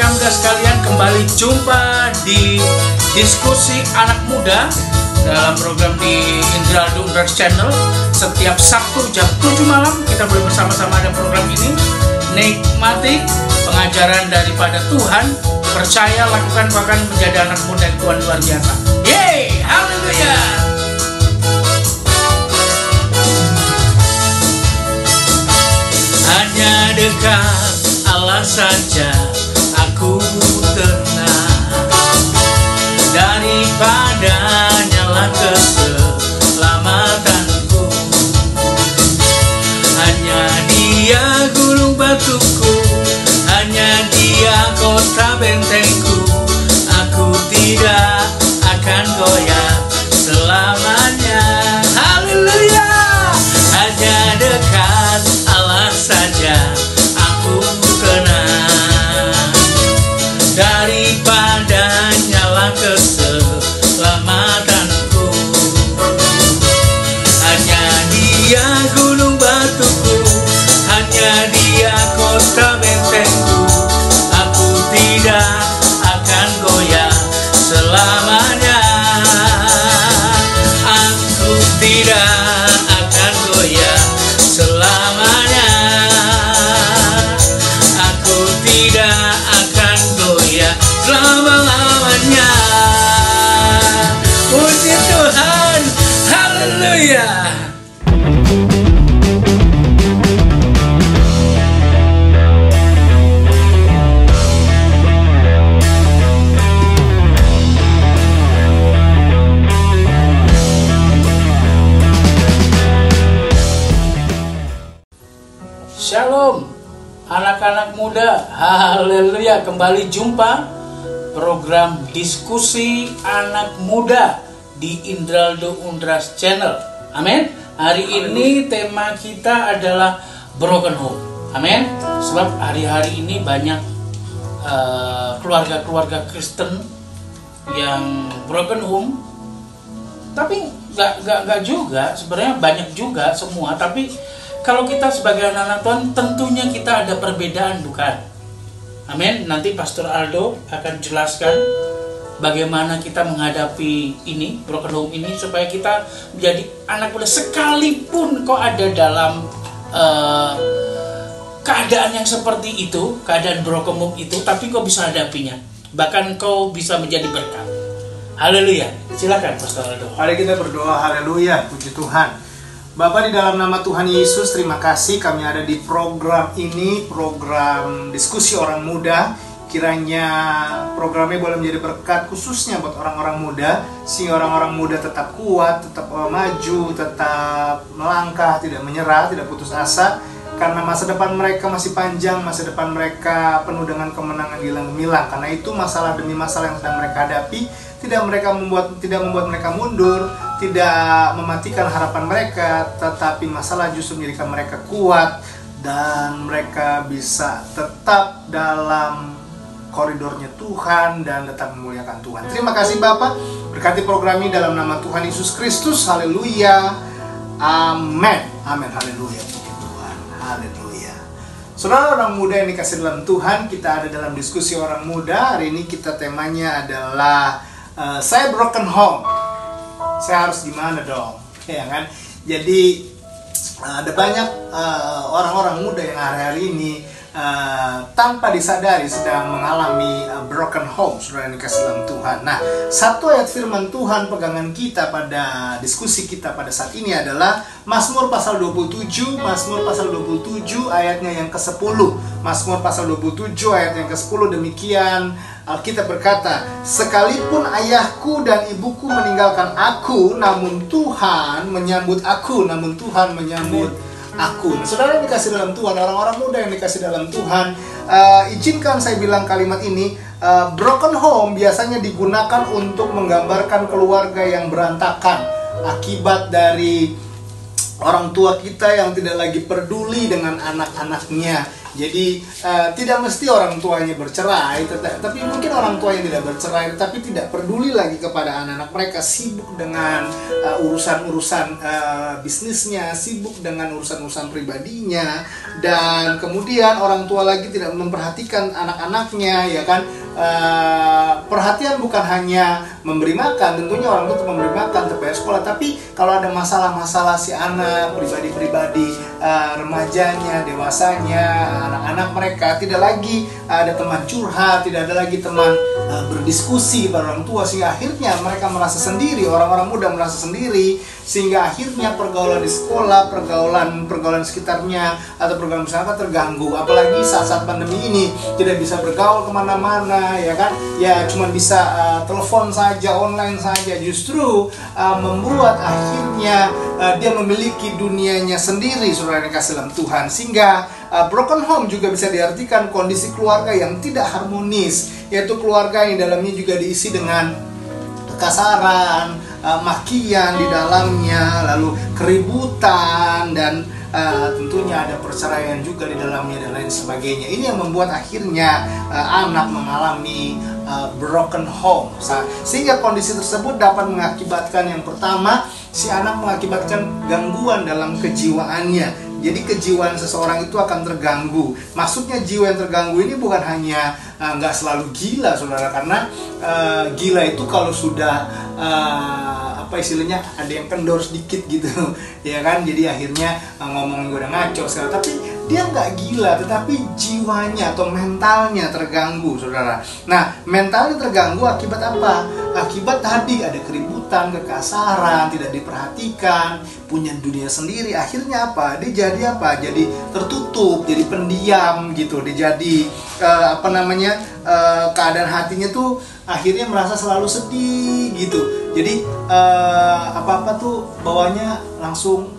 anak muda sekalian, kembali jumpa di diskusi anak muda dalam program di Indraldo Undras Channel. Setiap Sabtu jam 7 malam kita boleh bersama-sama ada program ini. Nikmati pengajaran daripada Tuhan. Percaya, lakukan, bahkan menjadi anak muda yang Tuhan luar biasa. Yeay, haleluya. Hanya dekat Allah saja aku tenang, daripada nyala keselamatanku. Hanya Dia gunung batuku, hanya Dia kota bentengku. Aku tidak akan goyah selamanya. Haleluya. Hanya dekat Allah saja aku tenang, daripada nyala keselamatanku. Hanya Dia gunung batuku, hanya Dia kota bentengku. Aku tidak akan goyah selamanya. Aku tidak akan goyah selamanya. Aku tidak akan goyah selama-lamanya. Puji Tuhan, haleluya. Shalom anak-anak muda, haleluya. Kembali jumpa program diskusi anak muda di Indraldo Undras Channel. Amin. Hari ini tema kita adalah broken home. Amin. Sebab hari-hari ini banyak keluarga-keluarga Kristen yang broken home. Tapi nggak juga, sebenarnya banyak juga semua. Tapi kalau kita sebagai anak-anak Tuhan, tentunya kita ada perbedaan, bukan? Amin. Nanti Pastor Aldo akan jelaskan bagaimana kita menghadapi ini, broken home ini, supaya kita menjadi anak muda sekalipun kau ada dalam keadaan yang seperti itu, keadaan broken home itu, tapi kau bisa hadapinya. Bahkan kau bisa menjadi berkat. Haleluya. Silakan Pastor Aldo. Mari kita berdoa. Haleluya. Puji Tuhan. Bapa, di dalam nama Tuhan Yesus, terima kasih kami ada di program ini, program diskusi orang muda. Kiranya programnya boleh menjadi berkat khususnya buat orang-orang muda, sehingga orang-orang muda tetap kuat, tetap maju, tetap melangkah, tidak menyerah, tidak putus asa. Karena masa depan mereka masih panjang, masa depan mereka penuh dengan kemenangan gilang gemilang. Karena itu masalah demi masalah yang sedang mereka hadapi tidak membuat mereka mundur, tidak mematikan harapan mereka, tetapi masalah justru menjadikan mereka kuat dan mereka bisa tetap dalam koridornya Tuhan dan tetap memuliakan Tuhan. Terima kasih Bapak, berkati program ini dalam nama Tuhan Yesus Kristus. Haleluya. Amin. Amin. Haleluya. Puji Tuhan. Haleluya. Saudara orang muda yang dikasih dalam Tuhan, kita ada dalam diskusi orang muda. Hari ini kita temanya adalah saya broken home. Saya harus gimana dong? Ya kan? Jadi ada banyak orang-orang muda yang hari-hari ini tanpa disadari sedang mengalami broken home, saudara yang dikasih dalam Tuhan. Nah, satu ayat firman Tuhan pegangan kita pada diskusi kita pada saat ini adalah Mazmur pasal 27, Mazmur pasal 27 ayatnya yang ke-10. Mazmur pasal 27 ayat yang ke-10 demikian Alkitab berkata, sekalipun ayahku dan ibuku meninggalkan aku, namun Tuhan menyambut aku, namun Tuhan menyambut aku. Nah, saudara yang dikasih dalam Tuhan, orang-orang muda yang dikasih dalam Tuhan, izinkan saya bilang kalimat ini. Broken home biasanya digunakan untuk menggambarkan keluarga yang berantakan akibat dari orang tua kita yang tidak lagi peduli dengan anak-anaknya. Jadi tidak mesti orang tuanya bercerai, tapi mungkin orang tua yang tidak bercerai tapi tidak peduli lagi kepada anak-anak mereka, sibuk dengan urusan-urusan bisnisnya, sibuk dengan urusan-urusan pribadinya, dan kemudian orang tua lagi tidak memperhatikan anak-anaknya, ya kan? Perhatian bukan hanya memberi makan, tentunya orang tua untuk memberi makan, bayar sekolah, tapi kalau ada masalah-masalah si anak, pribadi-pribadi, remajanya, dewasanya, anak-anak mereka, tidak lagi ada teman curhat, tidak ada lagi teman berdiskusi pada orang tua, sehingga akhirnya mereka merasa sendiri, orang-orang muda merasa sendiri, sehingga akhirnya pergaulan di sekolah, pergaulan sekitarnya atau pergaulan masyarakat terganggu. Apalagi saat-saat pandemi ini tidak bisa bergaul kemana-mana, ya kan? Ya cuma bisa telepon saja, online saja. Justru membuat akhirnya dia memiliki dunianya sendiri, saudara yang kasih dalam Tuhan. Sehingga broken home juga bisa diartikan kondisi keluarga yang tidak harmonis, yaitu keluarga yang dalamnya juga diisi dengan kekasaran, makian di dalamnya, lalu keributan, dan tentunya ada perceraian juga di dalamnya dan lain sebagainya. Ini yang membuat akhirnya anak mengalami broken home. Sehingga kondisi tersebut dapat mengakibatkan, yang pertama, si anak mengakibatkan gangguan dalam kejiwaannya. Jadi kejiwaan seseorang itu akan terganggu. Maksudnya jiwa yang terganggu ini bukan hanya nggak selalu gila, saudara, karena gila itu kalau sudah apa istilahnya, ada yang kendor sedikit gitu, ya kan? Jadi akhirnya ngomongin gue udah ngaco segala, tapi dia nggak gila, tetapi jiwanya atau mentalnya terganggu, saudara. Nah, mentalnya terganggu akibat apa? Akibat tadi ada keributan, kekasaran, tidak diperhatikan, punya dunia sendiri. Akhirnya apa? Dia jadi apa? Jadi tertutup, jadi pendiam gitu. Dia jadi keadaan hatinya tuh akhirnya merasa selalu sedih gitu. Jadi apa-apa tuh bawahnya langsung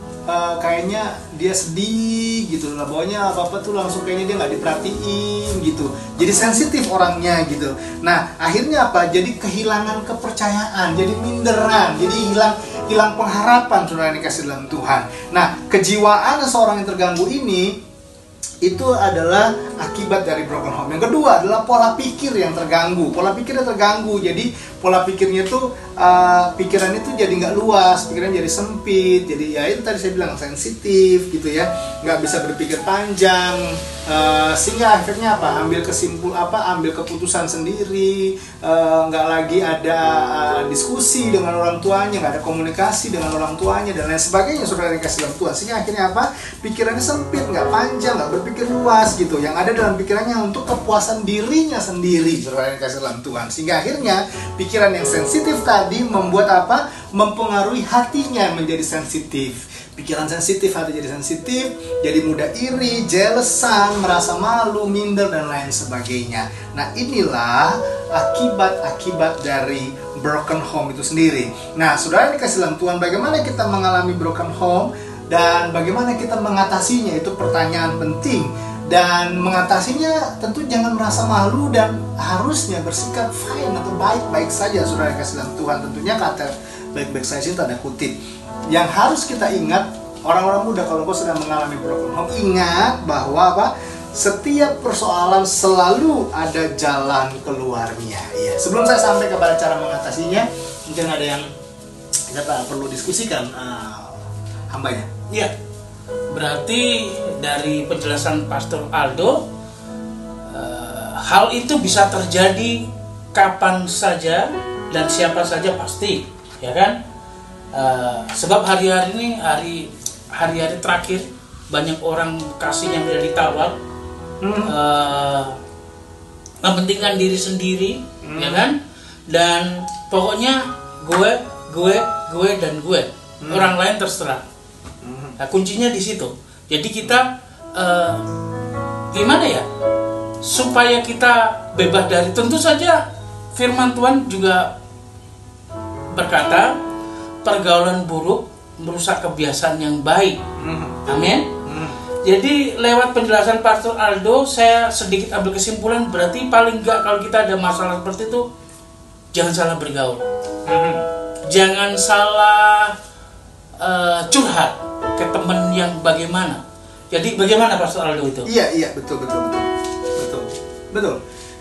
kayaknya dia sedih gitu lah, bawahnya apa-apa tuh langsung kayaknya dia nggak diperhatiin gitu. Jadi sensitif orangnya gitu. Nah, akhirnya apa? Jadi kehilangan kepercayaan, jadi minderan, jadi hilang pengharapan, saudara yang dikasih dalam Tuhan. Nah, kejiwaan seseorang yang terganggu ini itu adalah akibat dari broken home. Yang kedua adalah pola pikir yang terganggu. Pola pikirnya terganggu, jadi pola pikirnya tuh pikirannya tuh jadi nggak luas, pikirannya jadi sempit. Jadi ya itu tadi saya bilang sensitif gitu ya, nggak bisa berpikir panjang, sehingga akhirnya apa? Ambil keputusan sendiri, nggak lagi ada diskusi dengan orang tuanya, nggak ada komunikasi dengan orang tuanya dan lain sebagainya, saudara yang kasih dalam Tuhan. Sehingga akhirnya apa? Pikirannya sempit, nggak panjang, nggak berpikir luas gitu. Yang ada dalam pikirannya untuk kepuasan dirinya sendiri, saudara yang kasih dalam Tuhan. Sehingga akhirnya pikiran yang sensitif tadi membuat apa? Mempengaruhi hatinya menjadi sensitif. Pikiran sensitif, hati jadi sensitif, jadi mudah iri, jealousan, merasa malu, minder, dan lain sebagainya. Nah, inilah akibat-akibat dari broken home itu sendiri. Nah, saudara yang dikasih dalam Tuhan, bagaimana kita mengalami broken home dan bagaimana kita mengatasinya, itu pertanyaan penting. Dan mengatasinya tentu jangan merasa malu dan harusnya bersikap fine atau baik-baik saja, saudara yang dikasih dalam Tuhan. Tentunya kata baik-baik saja itu tanda kutip. Yang harus kita ingat, orang-orang muda, kalau kau sedang mengalami broken home, ingat bahwa apa? Setiap persoalan selalu ada jalan keluarnya. Ya. Sebelum saya sampai kepada cara mengatasinya, mungkin ada yang kita perlu diskusikan, hambanya. Ya, berarti dari penjelasan Pastor Aldo, hal itu bisa terjadi kapan saja dan siapa saja pasti, ya kan? Sebab hari-hari ini hari-hari terakhir banyak orang kasihnya menjadi tawar, mementingkan diri sendiri, ya kan? Dan pokoknya gue dan gue, orang lain terserah. Nah, kuncinya di situ. Jadi kita gimana ya supaya kita bebas dari, tentu saja firman Tuhan juga berkata pergaulan buruk merusak kebiasaan yang baik. Amin. Jadi lewat penjelasan Pastor Aldo, saya sedikit ambil kesimpulan, berarti paling enggak kalau kita ada masalah seperti itu, jangan salah bergaul, jangan salah curhat. ke teman yang bagaimana. Jadi bagaimana Pastor Aldo itu? Iya, betul.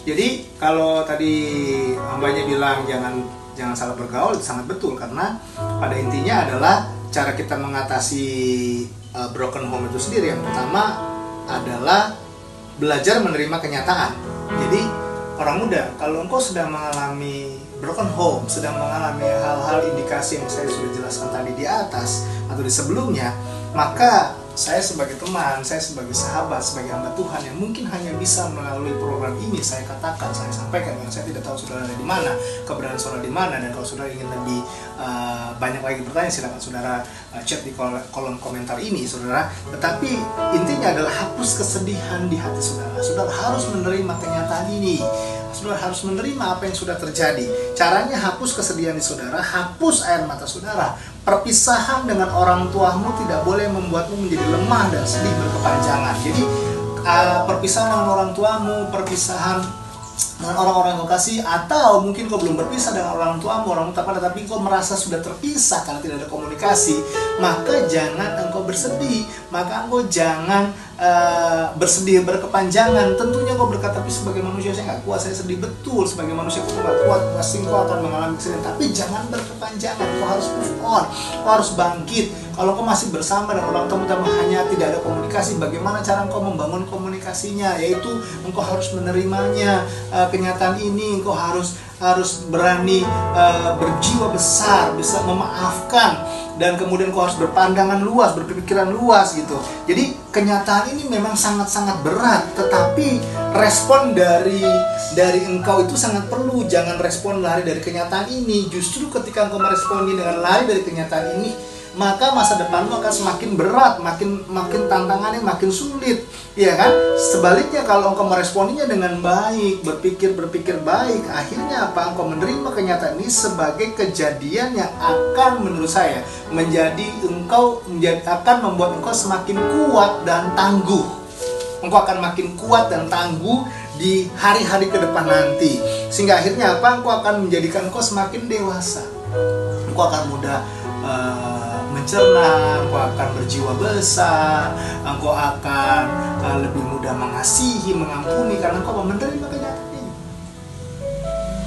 Jadi kalau tadi hambanya bilang jangan salah bergaul, itu sangat betul, karena pada intinya adalah cara kita mengatasi broken home itu sendiri. Yang pertama adalah belajar menerima kenyataan. Jadi orang muda, kalau engkau sedang mengalami broken home, sedang mengalami hal-hal indikasi yang saya sudah jelaskan tadi di atas atau di sebelumnya, maka saya sebagai teman, saya sebagai sahabat, sebagai hamba Tuhan yang mungkin hanya bisa melalui program ini saya katakan, saya sampaikan, karena saya tidak tahu saudara ada di mana, keberadaan saudara di mana, dan kalau saudara ingin lebih banyak lagi bertanya, silakan saudara chat di kolom komentar ini, saudara. Tetapi intinya adalah hapus kesedihan di hati saudara. Saudara harus menerima kenyataan ini. Saudara harus menerima apa yang sudah terjadi. Caranya hapus kesedihan di saudara, hapus air mata saudara. Perpisahan dengan orang tuamu tidak boleh membuatmu menjadi lemah dan sedih berkepanjangan. Jadi perpisahan dengan orang tuamu, perpisahan dengan orang-orang yang kau kasih, atau mungkin kau belum berpisah dengan orang tuamu, orang tua, tapi kau merasa sudah terpisah karena tidak ada komunikasi, maka jangan engkau bersedih, maka engkau jangan bersedih berkepanjangan. Tentunya kau berkata, tapi sebagai manusia saya nggak kuat, saya sedih betul, sebagai manusia kau nggak kuat, pasti kau akan mengalami kesedihan, tapi jangan berkepanjangan. Kau harus move on, kau harus bangkit. Kalau kau masih bersama dengan orang tua tapi hanya tidak ada komunikasi, bagaimana cara engkau membangun komunikasinya? Yaitu engkau harus menerimanya, kenyataan ini. Engkau harus berani berjiwa besar, bisa memaafkan, dan kemudian kau harus berpandangan luas, berpikiran luas gitu. Jadi kenyataan ini memang sangat-sangat berat, tetapi respon dari engkau itu sangat perlu. Jangan respon lari dari kenyataan ini. Justru ketika engkau meresponi dengan lari dari kenyataan ini, maka masa depanmu akan semakin berat, makin tantangannya makin sulit, ya kan? Sebaliknya kalau engkau meresponinya dengan baik, berpikir baik, akhirnya apa? Engkau menerima kenyataan ini sebagai kejadian yang akan, menurut saya, akan membuat engkau semakin kuat dan tangguh. Engkau akan makin kuat dan tangguh di hari-hari ke depan nanti, sehingga akhirnya apa? Engkau akan menjadikan engkau semakin dewasa. Engkau akan mudah mencerna, engkau akan berjiwa besar, engkau akan lebih mudah mengasihi, mengampuni, karena engkau menerima kenyataan ini.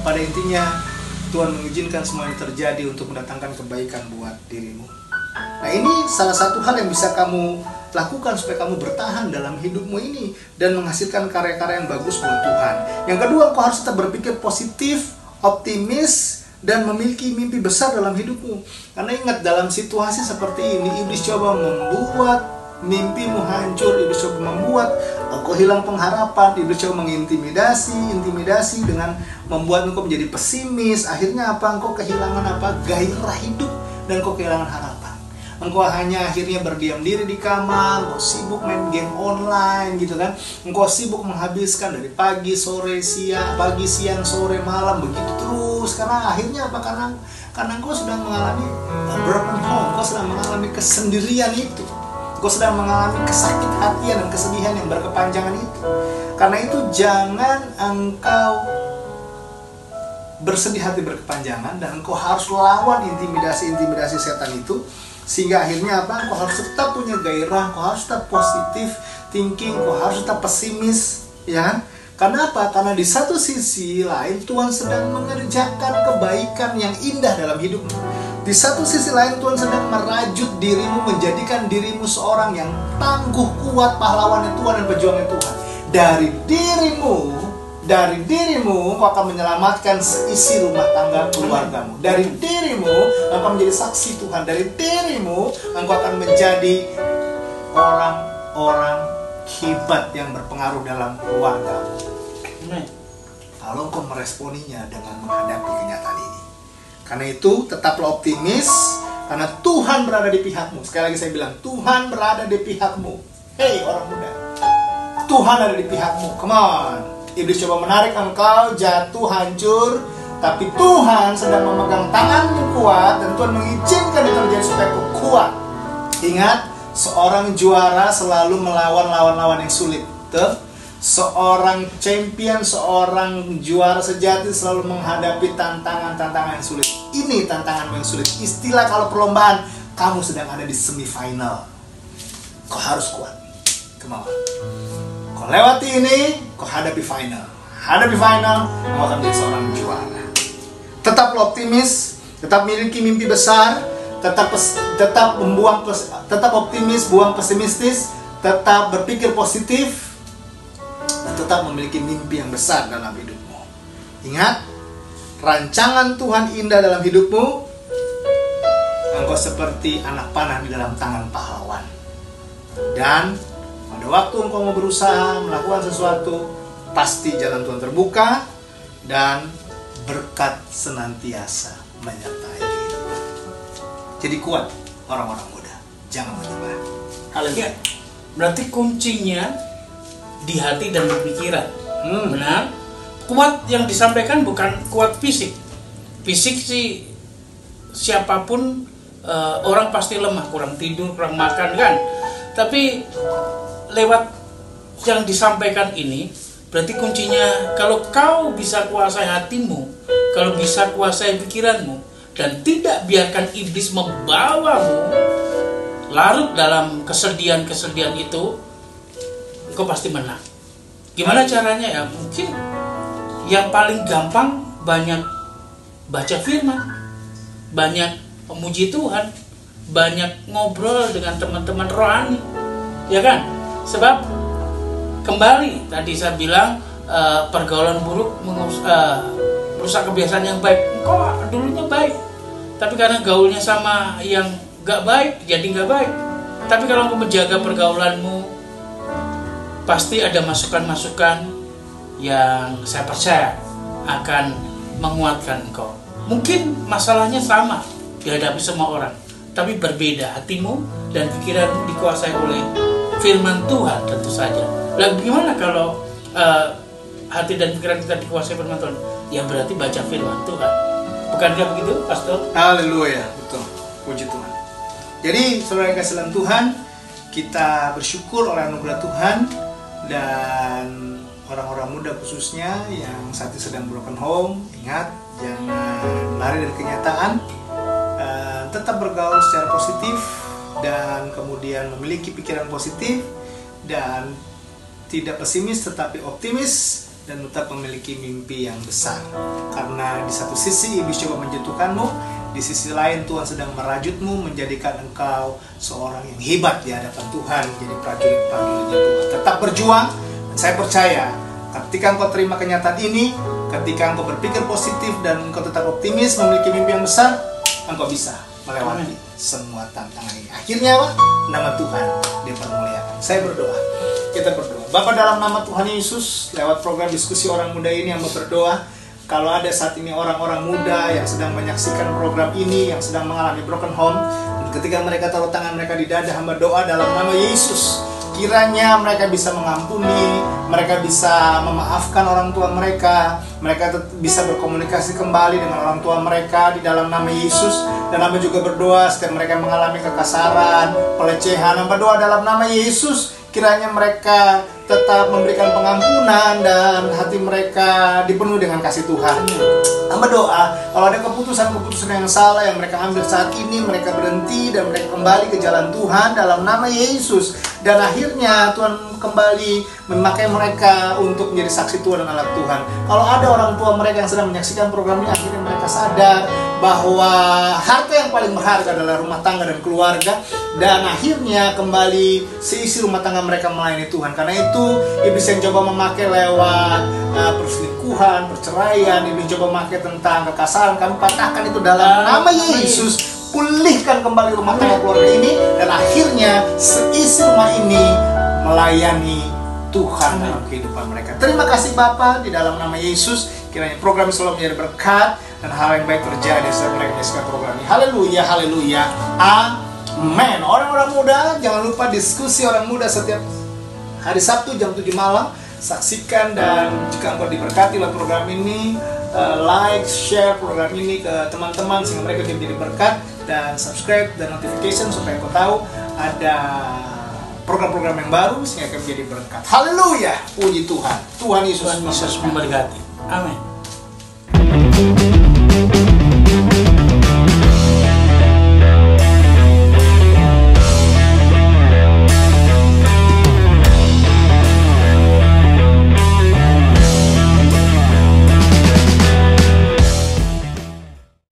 Pada intinya, Tuhan mengizinkan semua ini terjadi untuk mendatangkan kebaikan buat dirimu. Nah, ini salah satu hal yang bisa kamu lakukan supaya kamu bertahan dalam hidupmu ini dan menghasilkan karya-karya yang bagus buat Tuhan. Yang kedua, engkau harus tetap berpikir positif, optimis, dan memiliki mimpi besar dalam hidupmu. Karena ingat, dalam situasi seperti ini, iblis coba membuat mimpimu hancur, iblis coba membuat engkau hilang pengharapan, iblis coba intimidasi dengan membuat engkau menjadi pesimis. Akhirnya apa? Engkau kehilangan apa? Gairah hidup, dan engkau kehilangan harapan. Engkau hanya akhirnya berdiam diri di kamar, engkau sibuk main game online gitu kan. Engkau sibuk menghabiskan dari pagi, siang, sore, malam, begitu terus. Karena akhirnya apa? Karena engkau sedang mengalami broken home, engkau sedang mengalami kesendirian itu. Engkau sedang mengalami kesakit hatian dan kesedihan yang berkepanjangan itu. Karena itu jangan engkau bersedih hati berkepanjangan, dan engkau harus lawan intimidasi setan itu. Sehingga akhirnya apa? Engkau harus tetap punya gairah, engkau harus tetap positif thinking, engkau harus tetap pesimis, ya kan? Karena apa? Karena di satu sisi lain Tuhan sedang mengerjakan kebaikan yang indah dalam hidupmu. Di satu sisi lain Tuhan sedang merajut dirimu, menjadikan dirimu seorang yang tangguh, kuat, pahlawannya Tuhan dan pejuangnya Tuhan. Dari dirimu engkau akan menyelamatkan seisi rumah tangga keluargamu. Dari dirimu engkau akan menjadi saksi Tuhan. Dari dirimu engkau akan menjadi orang-orang hebat yang berpengaruh dalam keluargamu. Kalau engkau meresponinya dengan menghadapi kenyataan ini. Karena itu tetaplah optimis, karena Tuhan berada di pihakmu. Sekali lagi saya bilang, Tuhan berada di pihakmu. Hei orang muda, Tuhan ada di pihakmu. Come on. Iblis coba menarik engkau jatuh hancur, tapi Tuhan sedang memegang tanganmu kuat, dan Tuhan mengizinkan itu terjadi supaya kau kuat. Ingat, seorang juara selalu melawan lawan-lawan yang sulit. Seorang champion, seorang juara sejati selalu menghadapi tantangan-tantangan yang sulit. Ini tantangan yang sulit. Istilah kalau perlombaan, kamu sedang ada di semifinal. kau harus kuat. Kemauan. Kau lewati ini, kau hadapi final. Hadapi final, kau akan menjadi seorang juara. Tetap optimis, tetap miliki mimpi besar, tetap optimis, buang pesimistis, tetap berpikir positif, dan tetap memiliki mimpi yang besar dalam hidupmu. Ingat, rancangan Tuhan indah dalam hidupmu. Engkau seperti anak panah di dalam tangan pahlawan. Dan pada waktu engkau mau berusaha melakukan sesuatu, pasti jalan Tuhan terbuka dan berkat senantiasa menyertai hidupmu. Jadi kuat orang-orang muda, jangan menyerah. Haleluya. Berarti kuncinya di hati dan di pikiran. Benar? Kuat yang disampaikan bukan kuat fisik. Fisik sih siapapun orang pasti lemah, kurang tidur, kurang makan kan. Tapi lewat yang disampaikan ini berarti kuncinya kalau kau bisa kuasai hatimu, kalau bisa kuasai pikiranmu, dan tidak biarkan iblis membawamu larut dalam kesedihan-kesedihan itu, kau pasti menang. Gimana caranya ya? Mungkin yang paling gampang banyak baca firman, banyak memuji Tuhan, banyak ngobrol dengan teman-teman rohani, ya kan? Sebab kembali tadi saya bilang pergaulan buruk merusak kebiasaan yang baik. Engkau dulunya baik, tapi karena gaulnya sama yang gak baik, jadi gak baik. Tapi kalau engkau menjaga pergaulanmu, pasti ada masukan-masukan yang saya percaya akan menguatkan engkau. Mungkin masalahnya sama dihadapi semua orang, tapi berbeda. Hatimu dan pikiranmu dikuasai oleh firman Tuhan tentu saja. Lalu gimana kalau hati dan pikiran kita dikuasai firman Tuhan? Ya berarti baca firman Tuhan. Bukankah begitu, Pastor? Haleluya, betul. Puji Tuhan. Jadi, saudara yang kasih dalam Tuhan, kita bersyukur oleh anugerah Tuhan, dan orang-orang muda khususnya yang saat ini sedang broken home, ingat, jangan lari dari kenyataan, tetap bergaul secara positif, dan kemudian memiliki pikiran positif, dan tidak pesimis tetapi optimis, dan tetap memiliki mimpi yang besar. Karena di satu sisi iblis coba menjatuhkanmu, di sisi lain Tuhan sedang merajutmu, menjadikan engkau seorang yang hebat di hadapan Tuhan, jadi prajurit-prajuritnya Tuhan. Tetap berjuang, dan saya percaya ketika engkau terima kenyataan ini, ketika engkau berpikir positif dan engkau tetap optimis, memiliki mimpi yang besar, engkau bisa melewati semua tantangan ini. Akhirnya apa? Nama Tuhan dipermuliakan. Saya berdoa. Kita berdoa. Bapa, dalam nama Tuhan Yesus, lewat program diskusi orang muda ini, yang berdoa, kalau ada saat ini orang-orang muda yang sedang menyaksikan program ini, yang sedang mengalami broken home, dan ketika mereka taruh tangan mereka di dada, hamba doa dalam nama Yesus, kiranya mereka bisa mengampuni, mereka bisa memaafkan orang tua mereka, mereka bisa berkomunikasi kembali dengan orang tua mereka di dalam nama Yesus. Dan hamba juga berdoa setiap mereka mengalami kekasaran, pelecehan, hamba doa dalam nama Yesus, kiranya mereka tetap memberikan pengampunan dan hati mereka dipenuhi dengan kasih Tuhan. Hamba doa, kalau ada keputusan-keputusan yang salah yang mereka ambil saat ini, mereka berhenti dan mereka kembali ke jalan Tuhan dalam nama Yesus. Dan akhirnya Tuhan kembali memakai mereka untuk menjadi saksi Tuhan dan anak Tuhan. Kalau ada orang tua mereka yang sedang menyaksikan program ini, akhirnya mereka sadar bahwa harta yang paling berharga adalah rumah tangga dan keluarga, dan akhirnya kembali seisi rumah tangga mereka melayani Tuhan. Karena itu iblis yang coba memakai lewat perselingkuhan, perceraian, iblis coba memakai tentang kekasaran, kami patahkan itu dalam nama Yesus. Pulihkan kembali rumah tangga keluarga ini, dan akhirnya seisi rumah ini melayani Tuhan dalam kehidupan mereka. Terima kasih Bapa, di dalam nama Yesus, kiranya program selalu menjadi berkat dan hal yang baik terjadi setelah mereka menyaksikan program ini. Haleluya, haleluya, amin. Orang-orang muda, jangan lupa diskusi orang muda setiap hari Sabtu jam 7 malam. Saksikan, dan jika engkau diberkati oleh program ini, like, share program ini ke teman-teman sehingga mereka bisa menjadi berkat, dan subscribe dan notification supaya engkau tahu ada program-program yang baru sehingga akan menjadi berkat. Haleluya, puji Tuhan. Tuhan Yesus memberkati. Amin.